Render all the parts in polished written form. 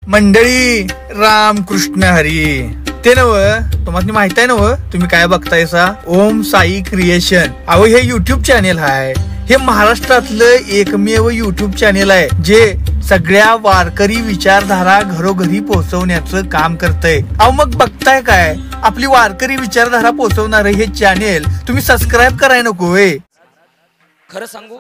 मंडळी रामकृष्ण हरी. ते नव तुम्हाला माहित आहे नव, तुम्ही काय बघतायसा ओम साई क्रिएशन. अहो हे युट्यूब चॅनेल आहे. हे महाराष्ट्रातलं एकमेव युट्यूब चॅनेल आहे जे सगळ्या वारकरी विचारधारा घरोघरी पोहोचवण्याचं काम करतंय. अहो मग बघताय काय, आपली वारकरी विचारधारा पोहोचवणार हे चॅनेल तुम्ही सबस्क्राईब कराय नको होय. खरं सांगू,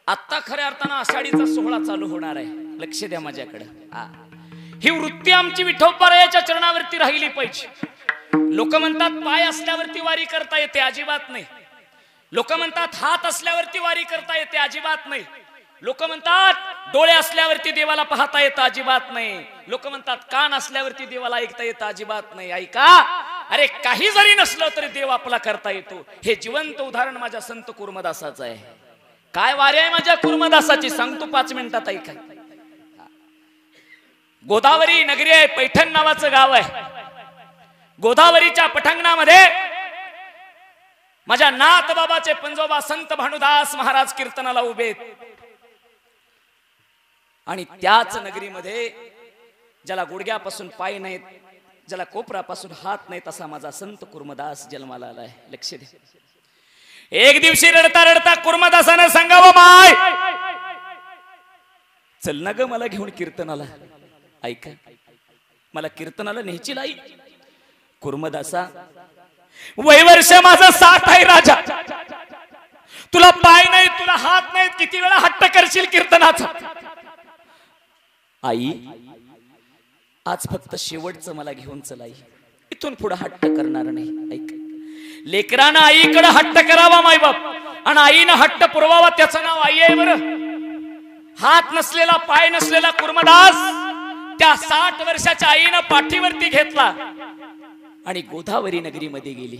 आता खऱ्या अर्थानं आषाढीचा सोहळा चालू होणार आहे. लक्ष द्या माझ्याकडे. ही वृत्ती आमची विठोबारायाच्या चरणावरती राहिली पाहिजे. लोक म्हणतात पाय असल्यावरती वारी करता येते, अजिबात नाही. लोक म्हणतात हात असल्यावरती वारी करता येते, अजिबात नाही. लोक म्हणतात डोळे असल्यावरती देवाला पाहता येतं, अजिबात नाही. लोक म्हणतात कान असल्यावरती देवाला ऐकता येतं, अजिबात नाही. ऐका, अरे काही जरी नसलं तरी देव आपला करता येतो. हे जिवंत उदाहरण माझ्या संत कुर्मदासाचं आहे. काय वारी आहे माझ्या कुर्मदासाची सांगतो 5 मिनिटात. ऐका, गोदावरी नगरी आहे, पैठण नावाचं गाव आहे. गोदावरीच्या पटांगणामध्ये माझ्या नाथ बाबाचे पंजोबा संत भानुदास महाराज कीर्तनाला उभे. आणि त्याच नगरीमध्ये ज्याला गुडघ्यापासून पाय नाहीत, ज्याला कोपरापासून हात नाहीत, असा माझा संत कुर्मदास जन्माला आलाय. लक्ष दे. एक दिवशी रडता रडता कुर्मदासानं सांगावं, माय चल ना ग मला घेऊन कीर्तनाला. ऐका, मला कीर्तनाला न्यायची लाई. कुर्मदासा, वय वर्ष माझं 60 आहे राजा. तुला पाय नाही, तुला हात नाहीत, किती वेळा हट्ट करशील कीर्तनाचा. आई, आज फक्त शेवटचं मला घेऊन चल आई, इथून पुढे हट्ट करणार नाही. ऐक, लेकरानं आईकडे हट्ट करावा मायबाप, आणि आईनं हट्ट पुरवावा, त्याचं नाव आई आहे. बरं, हात नसलेला पाय नसलेला कुर्मदास त्या 60 वर्षाच्या आईनं पाठीवरती घेतला आणि गोदावरी नगरीमध्ये गेली.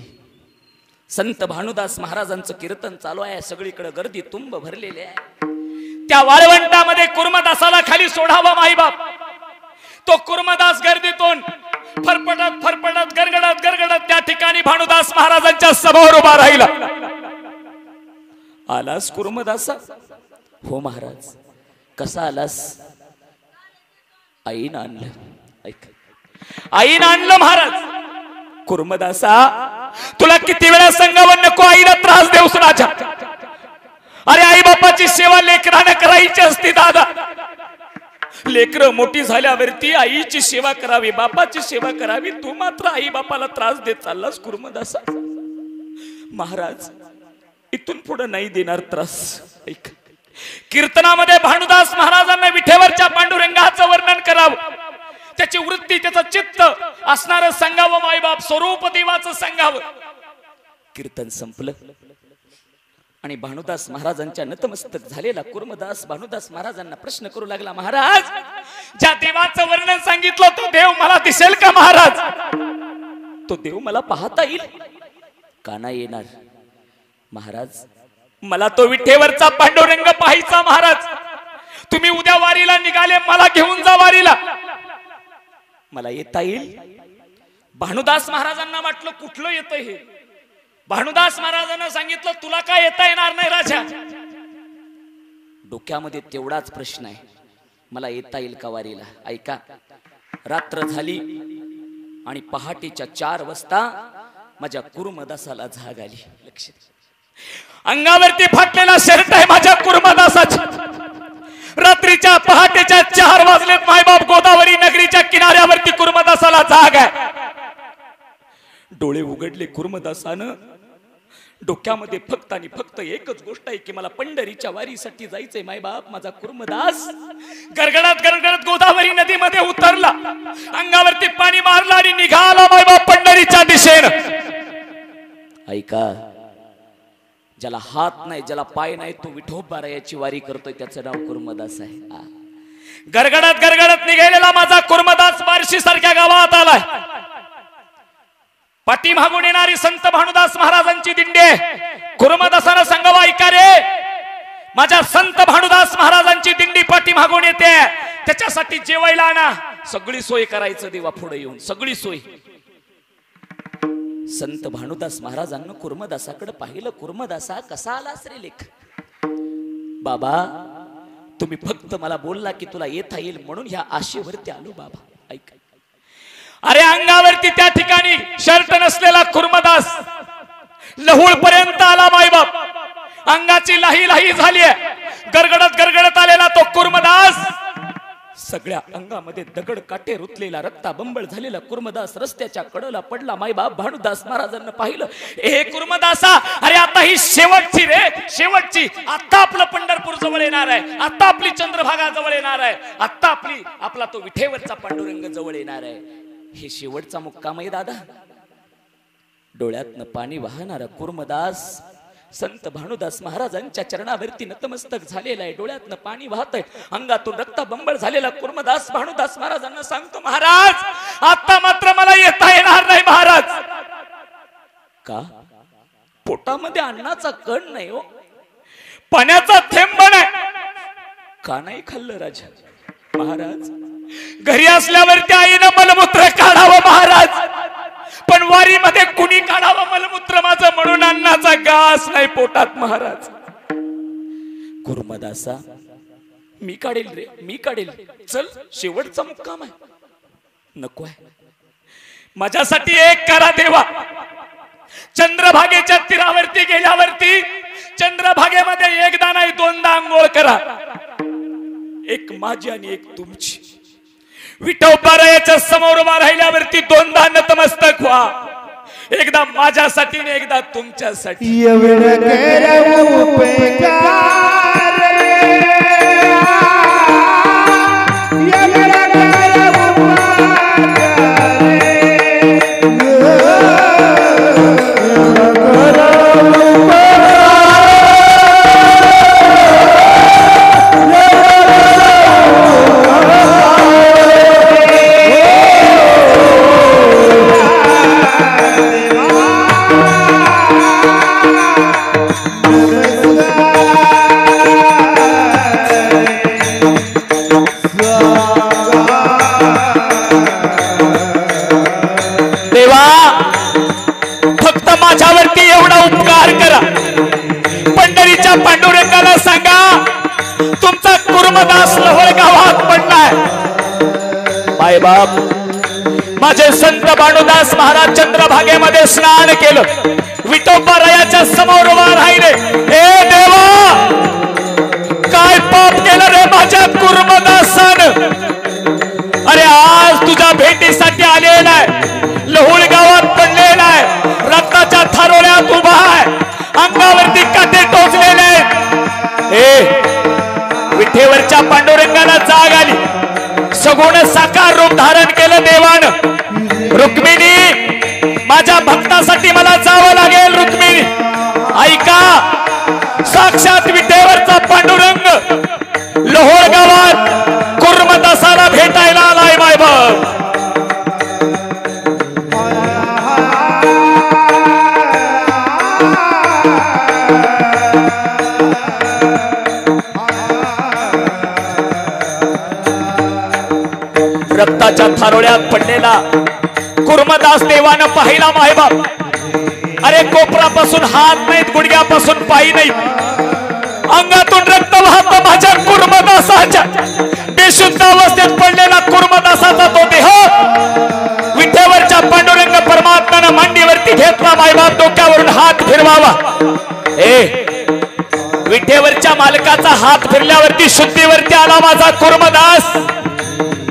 संत भानुदास महाराजांचं कीर्तन चालू आहे, सगळीकडे गर्दी तुंब भरलेली आहे. त्या वाळवंटामध्ये कुर्मदासाला खाली सोडावा माईबाप. तो कुर्मदास गर्दीतून फरफटत फरफटत गरगडत गरगडत त्या ठिकाणी भानुदास महाराजांच्या समोर उभा राहिला. आलास कुर्मदासा? हो महाराज. कसा आलास? आईनं आणलं. ऐक, आईनं आणलं महाराज. कुर्मदासा, तुला किती वेळा सांगावं नको आईला त्रास देऊस राजा. अरे आई बापाची सेवा लेकरानं करायची असती दादा. लेकरं मोठी झाल्यावरती आईची सेवा करावी, बापाची सेवा करावी. तू मात्र आई बापाला त्रास देत चाललास कुर्मदासा. महाराज, इथून पुढे नाही देणार त्रास. ऐक, कीर्तनामध्ये भानुदास महाराजांना विठेवरच्या पांडुरंगाचं वर्णन करावं, त्याची वृत्ती, त्याचं चित्त असणारं सांगावं मायबाप, स्वरूप देवाचं सांगावं. कीर्तन संपलं आणि भानुदास महाराजांच्या नतमस्तक झालेला कुर्मदास भानुदास महाराजांना प्रश्न करू लागला, महाराज, ज्या देवाचं वर्णन सांगितलं तो देव मला दिसेल का महाराज? तो देव मला पाहता येईल का? नाही येणार महाराज. मला तो विठेवरचा पांडुरंग पाहायचा महाराज. तुम्ही उद्या वारीला निघाले, मला घेऊन जा वारीला. मला येता येईल? भानुदास महाराजांना वाटलं कुठलं येतं हे. भानुदास महाराजांना सांगितलं, तुला काय येता येणार नाही राजा. डोक्यामध्ये तेवढाच प्रश्न आहे, मला येता येईल का वारीला. ऐका, रात्र झाली आणि पहाटेच्या 4 वाजता माझ्या कुर्मदासाला झाग आली. लक्ष, अंगावरती फाटलेला शर्ट आहे माझ्या कुर्मदासाचा. रात्रीच्या पहाटेच्या 4 वाजलेत मायबाप. गोदावरी नगरीच्या किनाऱ्यावरती कुर्मदासाला जाग आहे. डोळे उघडले कुर्मदासानं. डोक्यामध्ये फक्त आणि फक्त एकच गोष्ट आहे की मला पंढरीच्या वारीसाठी जायचंय मायबाप. माझा कुर्मदास गरगडत गरगडत गोदावरी नदीमध्ये उतरला, अंगावरती पाणी मारलं आणि निघाला मायबाप पंढरीच्या दिशेनं. ऐका, ज्याला हात नाही, ज्याला पाय नाही, तो विठोबारायाची वारी करतोय, त्याचं नाव कुर्मदास आहे. गरगडत गरगडत निघालेला माझा कुर्मदास बार्शी सारख्या गावात आलाय. पाठीमागून येणारी संत भानुदास महाराजांची दिंडी आहे. कुर्मदासानं सांगावं, ऐका रे, माझ्या संत भानुदास महाराजांची दिंडी पाठीमागून येते, त्याच्यासाठी जेवायला आणा. सगळी सोय करायचं देवा पुढे येऊन, सगळी सोय. संत भानुदास महाराजांना कुर्मदासाकडे पाहिलं. कुर्मदासा, कसा आलास रे लेख? बाबा, तुम्ही फक्त मला बोलला की तुला येता येईल म्हणून ह्या आशेवरती आलो बाबा. ऐक, अरे अंगावरती त्या ठिकाणी शर्ट नसलेला कुर्मदास लहुळ पर्यंत आला मायबाप. अंगाची लाही लाही झाली आहे. गरगडत गरगडत आलेला तो कुर्मदास, सगळ्या अंगामध्ये दगड काटे रुतलेला रक्ताबंबळ झालेला कुर्मदास रस्त्याच्या कडेला पडला. मायबाप भानुदास महाराजांना पाहिलं, ए कुर्मदासा, अरे आता ही शेवटची रे, शेवटची. आता आपलं पंढरपूर जवळ येणार आहे, आता आपली चंद्रभागा जवळ येणार आहे, आता आपला तो विठेवरचा पांडुरंग जवळ येणार आहे. हे शेवटचा मुक्काम आहे दादा. डोळ्यातनं पाणी वाहणारा कुर्मदास संत भानुदास महाराजांच्या चरणावरती नतमस्तक झालेला आहे. डोळ्यातनं पाणी वाहतंय, अंगातून रक्ताबंबळ झालेला कुर्मदास भानुदास महाराजांना सांगतो, महाराज आता मात्र मला येता येणार नाही महाराज. का? पोटामध्ये अन्नाचा कण नाही हो, पाण्याचा थेंब नाही. का नाही खाल्लं राजा? महाराज घरी असल्यावरती आईनं मलमूत्र काढावं महाराज, पण वारीमध्ये कुणी काढावं मलमूत्र माझं, म्हणून अन्नाचा घास नाही पोटात महाराज. कुर्मदासा, मी काढेल रे, मी काढेल. चल, शेवटचा मुक्काम आहे. नको आहे, माझ्यासाठी एक करा देवा. चंद्रभागेच्या तीरावरती गेल्यावरती चंद्रभागेमध्ये एकदा नाही दोनदा आंघोळ करा. एक माझी आणि एक तुमची. विठोबारायाच्या समोर उभा राहिल्यावरती दोनदा नतमस्तक व्हा. एकदा माझ्यासाठी आणि एकदा तुमच्यासाठी. पांडुरंगाला सांगा तुमचा कुर्मदास लहोळ गावात पडलाय. मायबाप, माझे संत भानुदास महाराज चंद्रभागेमध्ये स्नान केलं, विठोबारायाच्या समोर उभा राहिले. ए देवा, काय पाप केलं रे माझ्या कुर्मदासानं? अरे आज तुझ्या भेटीसाठी आलेला आहे, लहुळ गावात पडलेला आहे, रक्ताच्या थारोळ्यात उभा आहे, अंगावरती काटे टोचलेले आहेत. विठेवरच्या पांडुरंगाला जाग आली, सगुण साकार रूप धारण केलं देवानं. रुक्मिणी, माझ्या भक्तासाठी मला जावं लागेल. रुक्मिणी ऐका, साक्षात विठेवरचा पांडुरंग लोहोळ गावात कुर्मदासाला भेटायला आलाय. मायबाप, रक्ताच्या थारोळ्यात पडलेला कुर्मदास देवानं पाहिला. मायबाप, अरे कोपरापासून हात नाहीत, गुडघ्यापासून पाय नाहीत, अंगातून रक्त वाहत माझ्या कुर्मदासाच्या. बेशुद्ध अवस्थेत पडलेला कुर्मदासाचा तो देह विठेवरच्या पांडुरंग परमात्म्यानं मांडीवरती घेतला. मायबाप, डोक्यावरून हात फिरवावा. विठेवरच्या मालकाचा हात फिरल्यावरती शुद्धीवरती आला माझा कुर्मदास.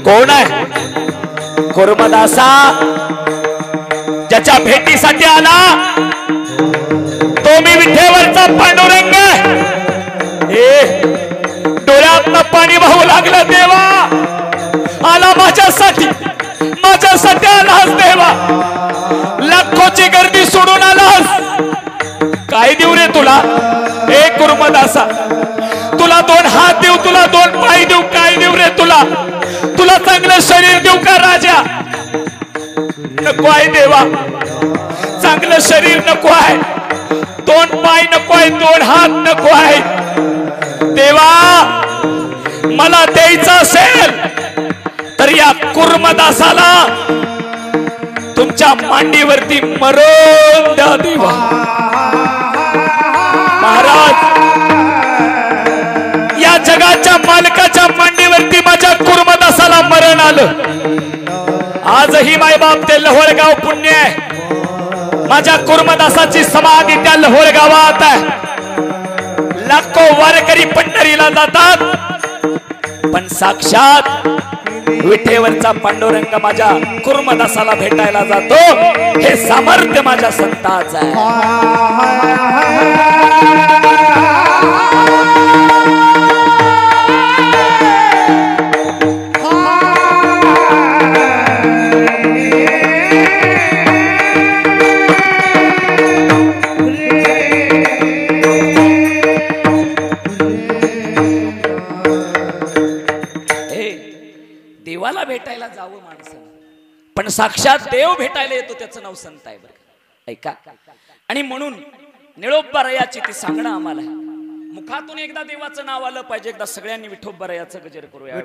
कोण आहे कुर्मदासा? ज्याच्या भेटीसाठी आला तो मी विठेवरचा पांडुरंग. डोळ्यातनं पाणी वाहू लागलं. देवा आला माझ्यासाठी, माझ्यासाठी आलास देवा. लाखोची गर्दी सोडून आलास. काय देऊ रे तुला? ए कुर्मदासा, तुला दोन हात देऊ, तुला दोन पाय देऊ, काय देऊ रे तुला? तुला चांगलं शरीर देऊ का राजा? नको आहे देवा, चांगलं शरीर नको आहे, दोन पाय नको आहे, दोन हात नको आहे. देवा मला द्यायचं असेल तर या कुर्मदासाला तुमच्या मांडीवरती मरून द्या देवा. महाराज, या जगाच्या आलं आजही मायबाप ते लहोरगाव पुण्य आहे माझ्या कुर्मदासाची समाधी त्या लहोरगावात आहे लाखो वारकरी पंढरीला जातात पण साक्षात विठेवरचा पांडुरंग माझ्या कुर्मदासाला भेटायला जातो हे सामर्थ्य माझ्या संताचं आहे देवाला भेटायला जावं माणसानं पण साक्षात देव भेटायला येतो त्याचं नाव संत आहे बरं ऐका आणि म्हणून निळोबारायाची ती सांगणं आम्हाला मुखातून एकदा देवाचं नाव आलं पाहिजे एकदा सगळ्यांनी विठोबारायाचं गजर करूया